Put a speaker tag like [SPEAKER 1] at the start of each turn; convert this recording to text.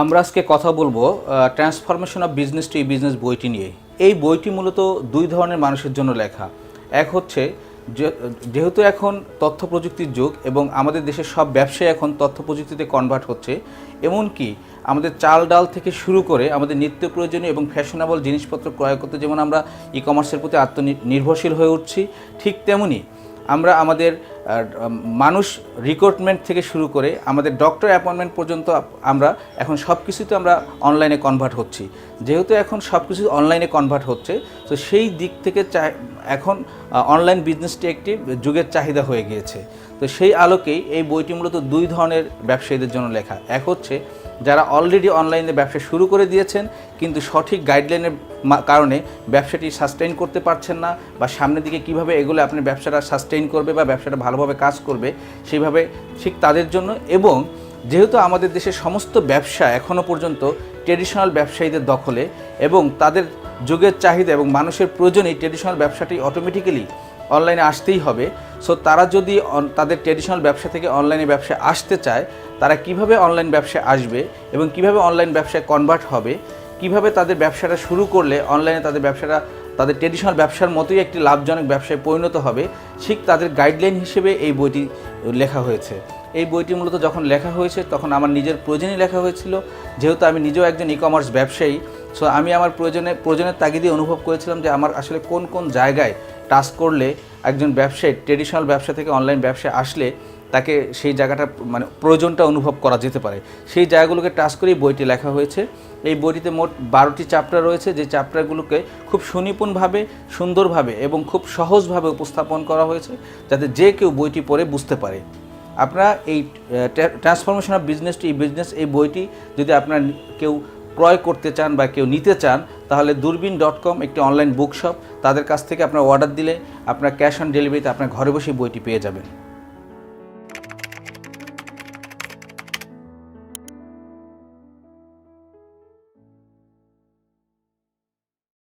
[SPEAKER 1] আমরা আজকে কথা বলবো transformation of business to business বইটি নিয়ে। এই বইটি মূলত দুই ধরনের মানুষের জন্য লেখা। এক হচ্ছে যেহেতু এখন তথ্য প্রযুক্তির যুগ এবং আমাদের দেশের সব ব্যবসায় এখন তথ্য প্রযুক্তিতে কনভার্ট হচ্ছে, এমনকি আমাদের চাল ডাল থেকে শুরু করে আমাদের নিত্য প্রয়োজনীয় এবং ফ্যাশনেবল জিনিসপত্র ক্রয় করতে যেমন আমরা ই-কমার্সের প্রতি আত্মনির্ভরশীল হয়ে উঠছি, ঠিক তেমনি আমরা আমাদের মানুষ রিক্রুটমেন্ট থেকে শুরু করে আমাদের ডক্টর অ্যাপয়েন্টমেন্ট পর্যন্ত আমরা এখন সব কিছুতে আমরা অনলাইনে কনভার্ট হচ্ছি। যেহেতু এখন সব কিছু অনলাইনে কনভার্ট হচ্ছে, তো সেই দিক থেকে এখন অনলাইন বিজনেসটি একটি যুগের চাহিদা হয়ে গিয়েছে। তো সেই আলোকেই এই বইটি মূলত দুই ধরনের ব্যবসায়ীদের জন্য লেখা। এক হচ্ছে যারা অলরেডি অনলাইনে ব্যবসা শুরু করে দিয়েছেন কিন্তু সঠিক গাইডলাইনের কারণে ব্যবসাটি সাস্টেইন করতে পারছেন না, বা সামনের দিকে কিভাবে এগুলো আপনার ব্যবসাটা সাস্টেইন করবে বা ব্যবসাটা ভালোভাবে কাজ করবে সেইভাবে, ঠিক তাদের জন্য। এবং যেহেতু আমাদের দেশের সমস্ত ব্যবসা এখনও পর্যন্ত ট্রেডিশনাল ব্যবসায়ীদের দখলে এবং তাদের যুগের চাহিদা এবং মানুষের প্রয়োজনে ট্রেডিশনাল ব্যবসাটি অটোমেটিক্যালি অনলাইনে আসতেই হবে। সো তারা যদি তাদের ট্রেডিশনাল ব্যবসা থেকে অনলাইনে ব্যবসায় আসতে চায়, তারা কিভাবে অনলাইন ব্যবসায় আসবে এবং কিভাবে অনলাইন ব্যবসায় কনভার্ট হবে, কিভাবে তাদের ব্যবসাটা শুরু করলে অনলাইনে তাদের ব্যবসাটা তাদের ট্রেডিশনাল ব্যবসার মতোই একটি লাভজনক ব্যবসায় পরিণত হবে, ঠিক তাদের গাইডলাইন হিসেবে এই বইটি লেখা হয়েছে। এই বইটি মূলত যখন লেখা হয়েছে তখন আমার নিজের প্রয়োজনেই লেখা হয়েছিল। যেহেতু আমি নিজেও একজন ই-কমার্স ব্যবসায়ী, সো আমি আমার প্রয়োজনের তাগিদে অনুভব করেছিলাম যে আমার আসলে কোন কোন জায়গায় টাচ করলে একজন ব্যবসায়ী ট্রেডিশনাল ব্যবসা থেকে অনলাইন ব্যবসায় আসলে তাকে সেই জায়গাটা মানে প্রয়োজনটা অনুভব করা যেতে পারে। সেই জায়গাগুলোকে টাচ করেই বইটি লেখা হয়েছে। এই বইটিতে মোট 12টি চ্যাপ্টার রয়েছে, যে চ্যাপ্টারগুলোকে খুব সুনিপুণভাবে, সুন্দরভাবে এবং খুব সহজভাবে উপস্থাপন করা হয়েছে যাতে যে কেউ বইটি পড়ে বুঝতে পারে। আপনারা এই transformation of business to business এই বইটি যদি আপনার কেউ ক্রয় করতে চান বা কেউ নিতে চান, তাহলে durbiin.com একটি অনলাইন বুকশপ, তাদের কাছ থেকে আপনার অর্ডার দিলে আপনার ক্যাশ অন ডেলিভারিতে আপনার ঘরে বসে বইটি পেয়ে যাবেন।